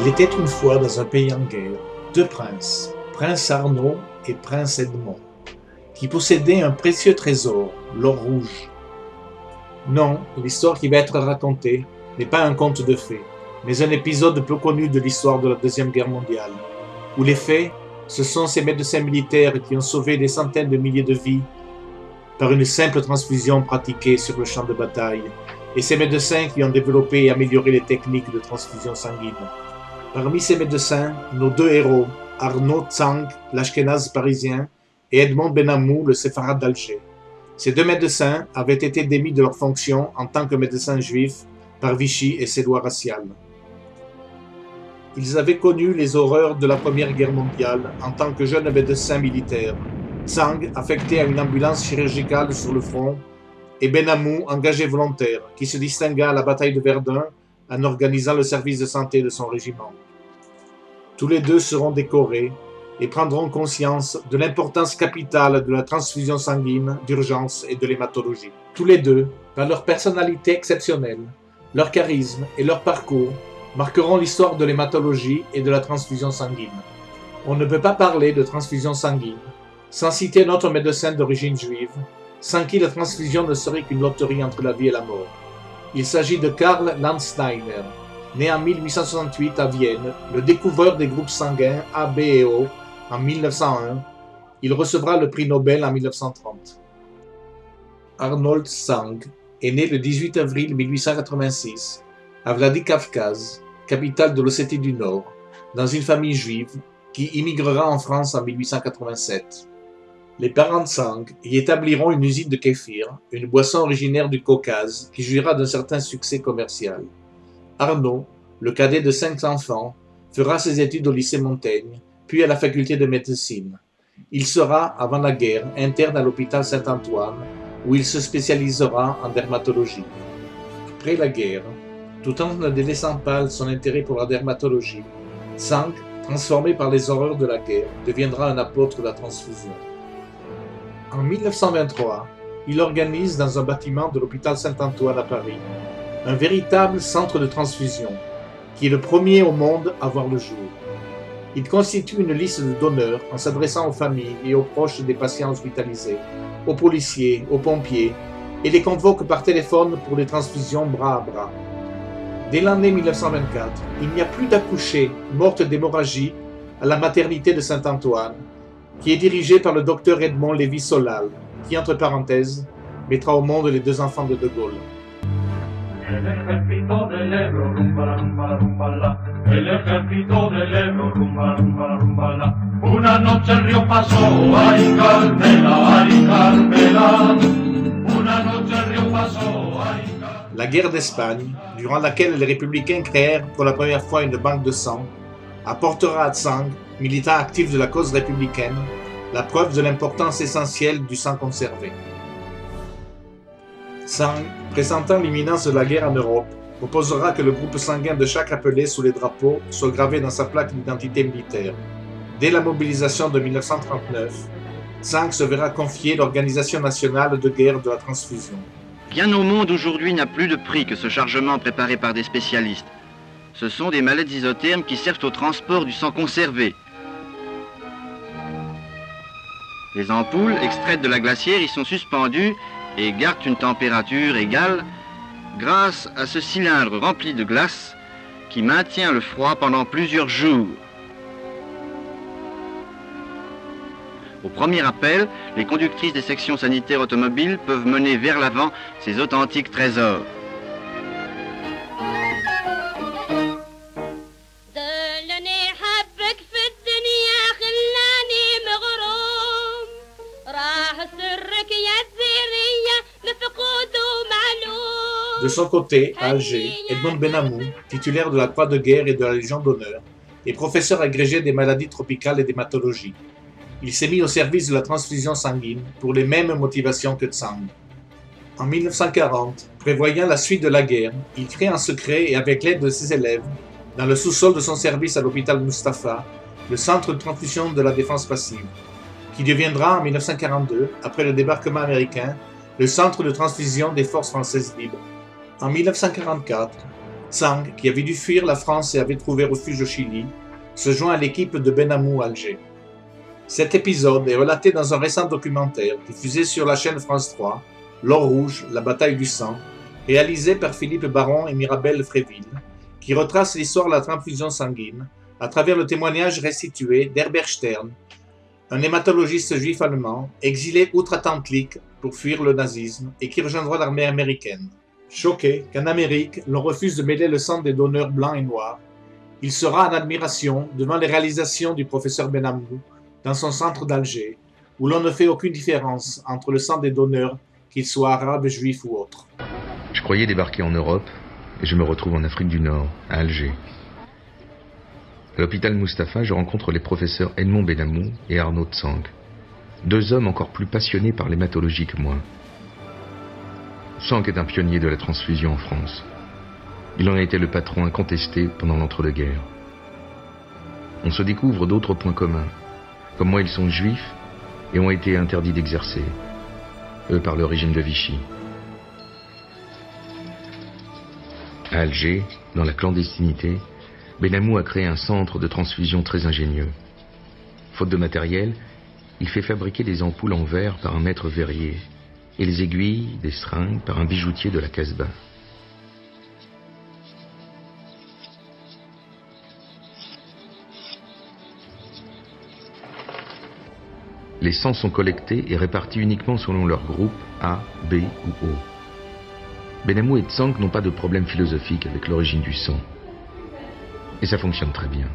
Il était une fois dans un pays en guerre, deux princes, Prince Arnaud et Prince Edmond, qui possédaient un précieux trésor, l'or rouge. Non, l'histoire qui va être racontée n'est pas un conte de fées, mais un épisode peu connu de l'histoire de la Deuxième Guerre mondiale, où les faits, ce sont ces médecins militaires qui ont sauvé des centaines de milliers de vies par une simple transfusion pratiquée sur le champ de bataille, et ces médecins qui ont développé et amélioré les techniques de transfusion sanguine. Parmi ces médecins, nos deux héros, Arnaud Tsang, l'Ashkénaze parisien, et Edmond Benamou, le séfarade d'Alger. Ces deux médecins avaient été démis de leurs fonctions en tant que médecins juifs par Vichy et ses lois raciales. Ils avaient connu les horreurs de la Première Guerre mondiale en tant que jeunes médecins militaires. Tsang, affecté à une ambulance chirurgicale sur le front, et Benamou, engagé volontaire, qui se distingua à la bataille de Verdun en organisant le service de santé de son régiment. Tous les deux seront décorés et prendront conscience de l'importance capitale de la transfusion sanguine, d'urgence et de l'hématologie. Tous les deux, par leur personnalité exceptionnelle, leur charisme et leur parcours, marqueront l'histoire de l'hématologie et de la transfusion sanguine. On ne peut pas parler de transfusion sanguine sans citer notre médecin d'origine juive, sans qui la transfusion ne serait qu'une loterie entre la vie et la mort. Il s'agit de Karl Landsteiner, né en 1868 à Vienne, le découvreur des groupes sanguins A, B et O en 1901. Il recevra le prix Nobel en 1930. Arnold Tsang est né le 18 avril 1886 à Vladikavkaz, capitale de l'Ossétie du Nord, dans une famille juive qui immigrera en France en 1887. Les parents de Tsang y établiront une usine de kéfir, une boisson originaire du Caucase qui jouira d'un certain succès commercial. Arnaud, le cadet de 5 enfants, fera ses études au lycée Montaigne, puis à la faculté de médecine. Il sera, avant la guerre, interne à l'hôpital Saint-Antoine, où il se spécialisera en dermatologie. Après la guerre, tout en ne délaissant pas son intérêt pour la dermatologie, Tsang, transformé par les horreurs de la guerre, deviendra un apôtre de la transfusion. En 1923, il organise dans un bâtiment de l'hôpital Saint-Antoine à Paris un véritable centre de transfusion, qui est le premier au monde à voir le jour. Il constitue une liste de donneurs en s'adressant aux familles et aux proches des patients hospitalisés, aux policiers, aux pompiers, et les convoque par téléphone pour des transfusions bras à bras. Dès l'année 1924, il n'y a plus d'accouchées mortes d'hémorragie à la maternité de Saint-Antoine, qui est dirigée par le docteur Edmond Lévy-Solal, qui, entre parenthèses, mettra au monde les 2 enfants de De Gaulle. La guerre d'Espagne, durant laquelle les républicains créèrent pour la première fois une banque de sang, apportera à Tsang, militant actif de la cause républicaine, la preuve de l'importance essentielle du sang conservé. Tsang, pressentant l'imminence de la guerre en Europe, proposera que le groupe sanguin de chaque appelé sous les drapeaux soit gravé dans sa plaque d'identité militaire. Dès la mobilisation de 1939, Tsang se verra confier l'Organisation nationale de guerre de la transfusion. Rien au monde aujourd'hui n'a plus de prix que ce chargement préparé par des spécialistes. Ce sont des mallettes isothermes qui servent au transport du sang conservé. Les ampoules extraites de la glacière y sont suspendues et gardent une température égale grâce à ce cylindre rempli de glace qui maintient le froid pendant plusieurs jours. Au premier appel, les conductrices des sections sanitaires automobiles peuvent mener vers l'avant ces authentiques trésors. De son côté, à Alger, Edmond Benamou, titulaire de la Croix de guerre et de la Légion d'honneur, est professeur agrégé des maladies tropicales et d'hématologie. Il s'est mis au service de la transfusion sanguine pour les mêmes motivations que Tsang. En 1940, prévoyant la suite de la guerre, il crée en secret et avec l'aide de ses élèves, dans le sous-sol de son service à l'hôpital Mustapha, le centre de transfusion de la défense passive, qui deviendra en 1942, après le débarquement américain, le centre de transfusion des forces françaises libres. En 1944, Tsang, qui avait dû fuir la France et avait trouvé refuge au Chili, se joint à l'équipe de Benhamou à Alger. Cet épisode est relaté dans un récent documentaire diffusé sur la chaîne France 3, L'Or Rouge, la bataille du sang, réalisé par Philippe Baron et Mirabel Fréville, qui retrace l'histoire de la transfusion sanguine à travers le témoignage restitué d'Herbert Stern, un hématologiste juif allemand exilé outre-Atlantique pour fuir le nazisme et qui rejoindra l'armée américaine. Choqué qu'en Amérique, l'on refuse de mêler le sang des donneurs blancs et noirs, il sera en admiration devant les réalisations du professeur Benhamou dans son centre d'Alger, où l'on ne fait aucune différence entre le sang des donneurs, qu'ils soient arabes, juifs ou autres. Je croyais débarquer en Europe, et je me retrouve en Afrique du Nord, à Alger. À l'hôpital Mustapha, je rencontre les professeurs Edmond Benhamou et Arnaud Tsang, deux hommes encore plus passionnés par l'hématologie que moi. Tsang est un pionnier de la transfusion en France. Il en a été le patron incontesté pendant l'entre-deux-guerres. On se découvre d'autres points communs. Comme moi, ils sont juifs et ont été interdits d'exercer, eux par le régime de Vichy. À Alger, dans la clandestinité, Benhamou a créé un centre de transfusion très ingénieux. Faute de matériel, il fait fabriquer des ampoules en verre par un maître verrier et les aiguilles des seringues par un bijoutier de la Casbah. Les sangs sont collectés et répartis uniquement selon leur groupe A, B ou O. Benhamou et Tsang n'ont pas de problème philosophique avec l'origine du sang. Et ça fonctionne très bien.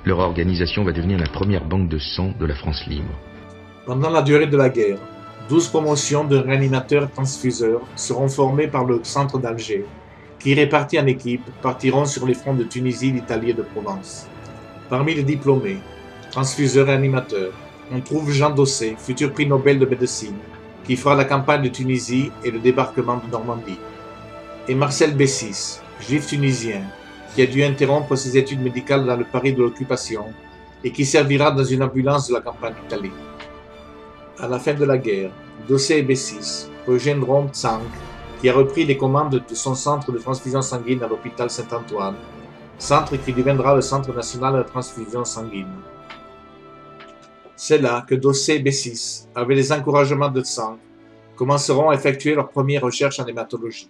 Leur organisation va devenir la première banque de sang de la France libre. Pendant la durée de la guerre, 12 promotions de réanimateurs transfuseurs seront formées par le centre d'Alger, qui, répartis en équipes, partiront sur les fronts de Tunisie, d'Italie et de Provence. Parmi les diplômés, transfuseurs et animateurs, on trouve Jean Dossé, futur prix Nobel de médecine, qui fera la campagne de Tunisie et le débarquement de Normandie. Et Marcel Bessis, juif tunisien, qui a dû interrompre ses études médicales dans le Paris de l'occupation et qui servira dans une ambulance de la campagne d'Italie. À la fin de la guerre, Dossé et Bessis rejoindront Tsang, qui a repris les commandes de son centre de transfusion sanguine à l'hôpital Saint-Antoine, centre qui deviendra le Centre national de transfusion sanguine. C'est là que Dossé et Bessis, avec les encouragements de Tsang, commenceront à effectuer leurs premières recherches en hématologie.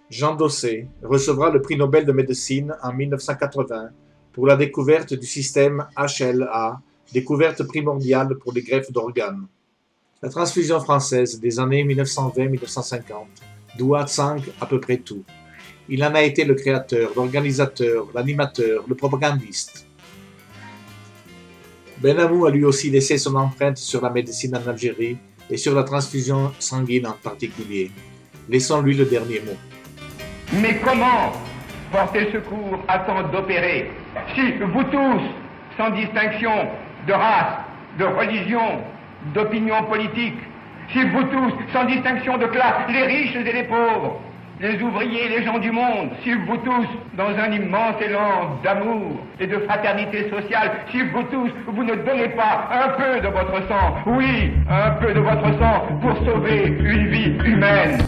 Jean Dossé recevra le prix Nobel de médecine en 1980 pour la découverte du système HLA, découverte primordiale pour les greffes d'organes. La transfusion française des années 1920-1950 doit à Tsang à peu près tout. Il en a été le créateur, l'organisateur, l'animateur, le propagandiste. Benhamou a lui aussi laissé son empreinte sur la médecine en Algérie et sur la transfusion sanguine en particulier. Laissons-lui le dernier mot. Mais comment porter secours à tant d'opérés si vous tous, sans distinction de race, de religion, d'opinion politique, si vous tous, sans distinction de classe, les riches et les pauvres, les ouvriers et les gens du monde, si vous tous, dans un immense élan d'amour et de fraternité sociale, si vous tous, vous ne donnez pas un peu de votre sang, oui, un peu de votre sang pour sauver une vie humaine.